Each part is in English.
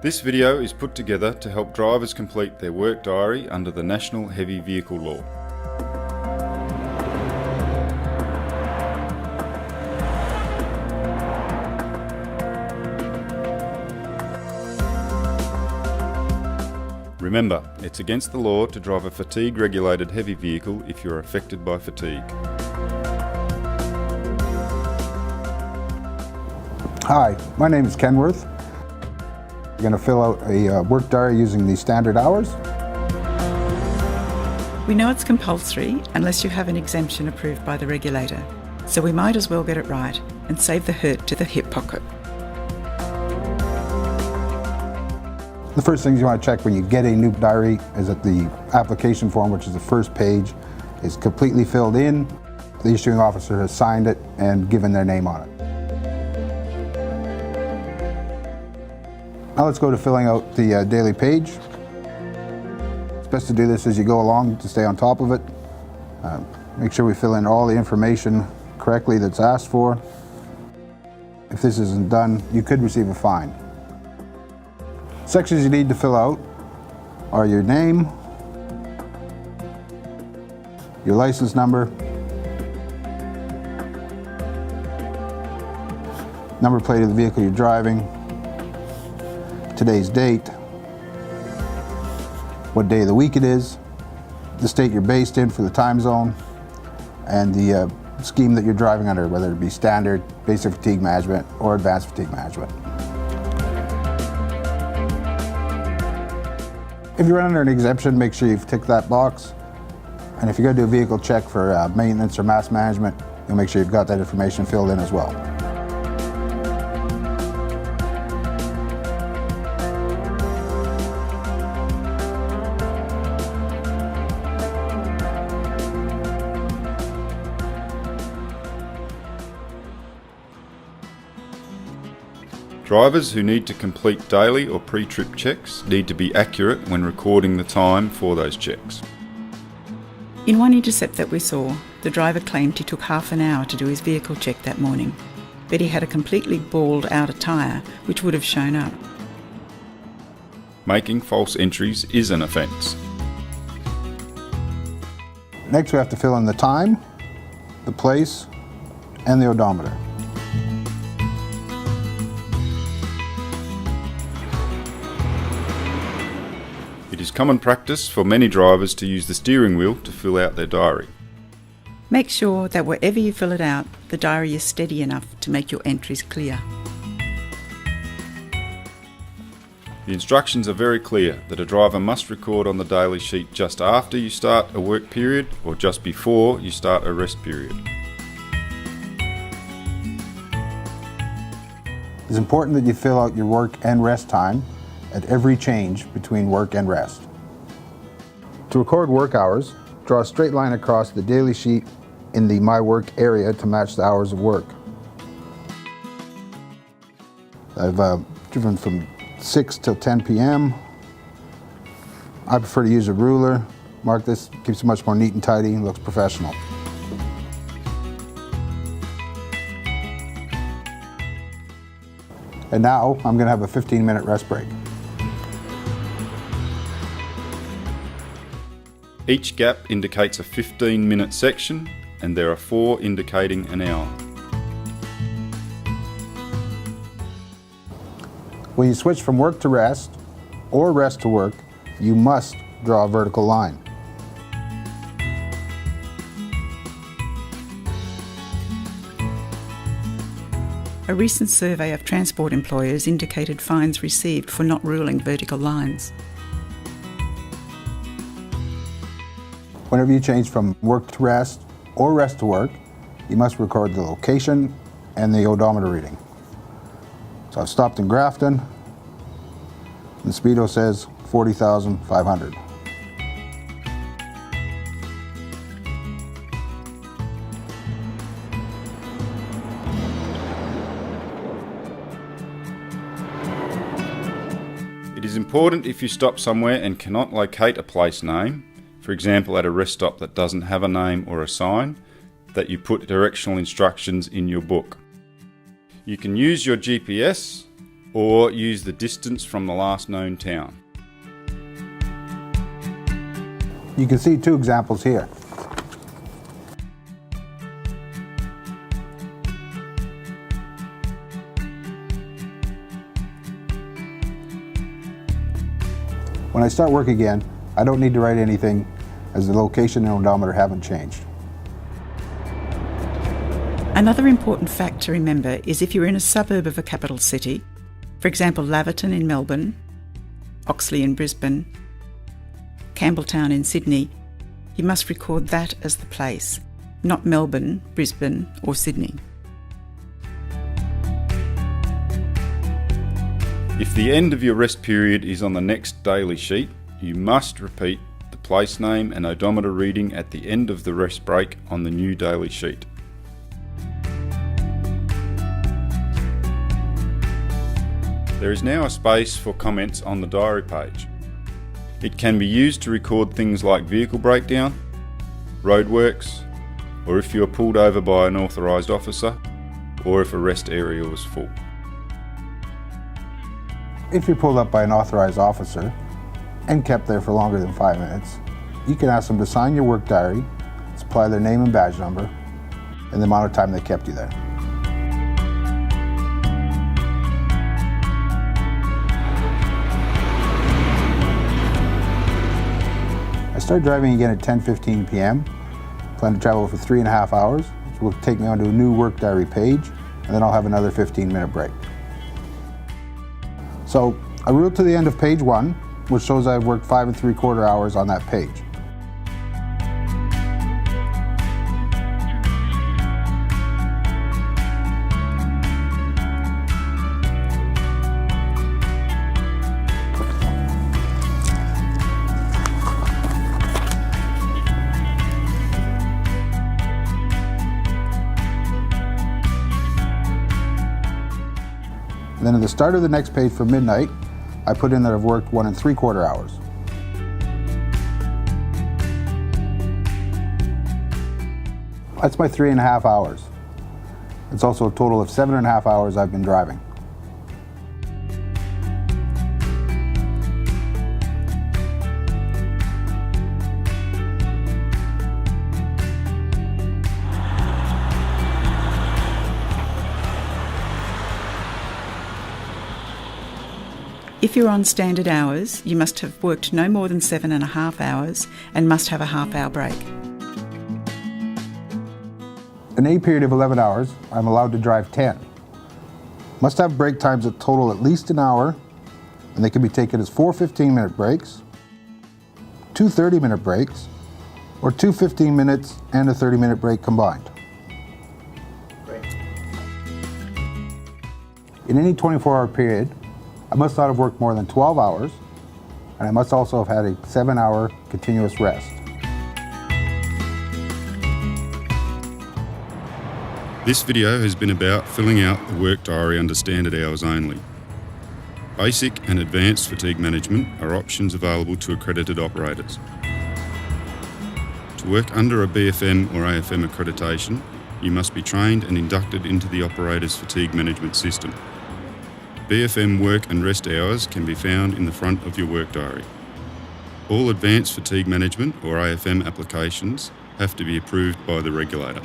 This video is put together to help drivers complete their work diary under the National Heavy Vehicle Law. Remember, it's against the law to drive a fatigue-regulated heavy vehicle if you're affected by fatigue. Hi, my name is Kenworth. I'm going to fill out a work diary using the standard hours. We know it's compulsory unless you have an exemption approved by the regulator, so we might as well get it right and save the hurt to the hip pocket. The first things you want to check when you get a new diary is that the application form, which is the first page, is completely filled in. The issuing officer has signed it and given their name on it. Now let's go to filling out the daily page. It's best to do this as you go along to stay on top of it. Make sure we fill in all the information correctly that's asked for. If this isn't done, you could receive a fine. Sections you need to fill out are your name, your license number, number plate of the vehicle you're driving, today's date, what day of the week it is, the state you're based in for the time zone, and the scheme that you're driving under, whether it be standard, basic fatigue management, or advanced fatigue management. If you're under an exemption, make sure you've ticked that box. And if you're going to do a vehicle check for maintenance or mass management, you'll make sure you've got that information filled in as well. Drivers who need to complete daily or pre-trip checks need to be accurate when recording the time for those checks. In one intercept that we saw, the driver claimed he took half an hour to do his vehicle check that morning, but he had a completely bald outer tyre which would have shown up. Making false entries is an offence. Next we have to fill in the time, the place, and the odometer. It is common practice for many drivers to use the steering wheel to fill out their diary. Make sure that wherever you fill it out, the diary is steady enough to make your entries clear. The instructions are very clear that a driver must record on the daily sheet just after you start a work period or just before you start a rest period. It's important that you fill out your work and rest time at every change between work and rest. To record work hours, draw a straight line across the daily sheet in the My Work area to match the hours of work. I've driven from 6 till 10 p.m. I prefer to use a ruler. Mark this, keeps it much more neat and tidy and looks professional. And now I'm going to have a 15-minute rest break. Each gap indicates a 15-minute section, and there are 4 indicating an hour. When you switch from work to rest, or rest to work, you must draw a vertical line. A recent survey of transport employers indicated fines received for not ruling vertical lines. Whenever you change from work to rest or rest to work, you must record the location and the odometer reading. So I've stopped in Grafton, and the speedo says 40,500. It is important if you stop somewhere and cannot locate a place name, for example at a rest stop that doesn't have a name or a sign, that you put directional instructions in your book. You can use your GPS or use the distance from the last known town. You can see two examples here. When I start work again, I don't need to write anything as the location and odometer haven't changed. Another important fact to remember is if you're in a suburb of a capital city, for example Laverton in Melbourne, Oxley in Brisbane, Campbelltown in Sydney, you must record that as the place, not Melbourne, Brisbane or Sydney. If the end of your rest period is on the next daily sheet, you must repeat the place name and odometer reading at the end of the rest break on the new daily sheet. There is now a space for comments on the diary page. It can be used to record things like vehicle breakdown, roadworks, or if you are pulled over by an authorised officer, or if a rest area was full. If you're pulled up by an authorized officer and kept there for longer than 5 minutes, you can ask them to sign your work diary, supply their name and badge number, and the amount of time they kept you there. I start driving again at 10:15 p.m. Plan to travel for 3.5 hours, which will take me onto a new work diary page, and then I'll have another 15-minute break. So I route to the end of page 1, which shows I've worked 5 3/4 hours on that page. And then at the start of the next page for midnight, I put in that I've worked 1 3/4 hours. That's my 3.5 hours. It's also a total of 7.5 hours I've been driving. If you're on standard hours, you must have worked no more than 7.5 hours and must have a half-hour break. In a period of 11 hours, I'm allowed to drive 10. Must have break times that total at least an hour, and they can be taken as 4 15-minute breaks, 2 30-minute breaks, or 2 15 minutes and a 30-minute break combined. In any 24-hour period, I must not have worked more than 12 hours, and I must also have had a 7-hour continuous rest. This video has been about filling out the work diary under standard hours only. Basic and advanced fatigue management are options available to accredited operators. To work under a BFM or AFM accreditation, you must be trained and inducted into the operator's fatigue management system. BFM work and rest hours can be found in the front of your work diary. All advanced fatigue management or AFM applications have to be approved by the regulator.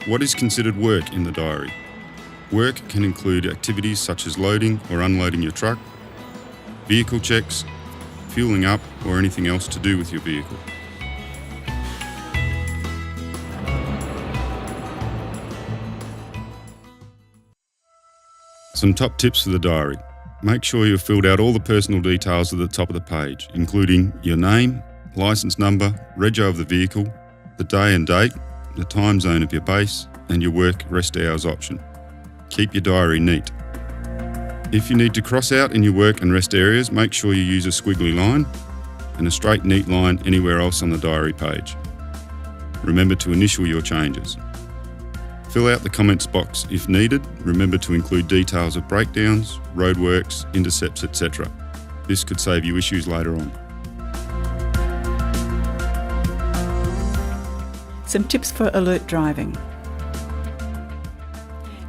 What is considered work in the diary? Work can include activities such as loading or unloading your truck, vehicle checks, fueling up, or anything else to do with your vehicle. Some top tips for the diary. Make sure you've filled out all the personal details at the top of the page, including your name, licence number, rego of the vehicle, the day and date, the time zone of your base, and your work rest hours option. Keep your diary neat. If you need to cross out in your work and rest areas, make sure you use a squiggly line and a straight neat line anywhere else on the diary page. Remember to initial your changes. Fill out the comments box if needed. Remember to include details of breakdowns, roadworks, intercepts, etc. This could save you issues later on. Some tips for alert driving.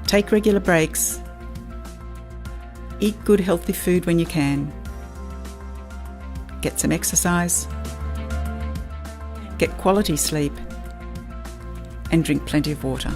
Take regular breaks. Eat good healthy food when you can. Get some exercise. Get quality sleep. And drink plenty of water.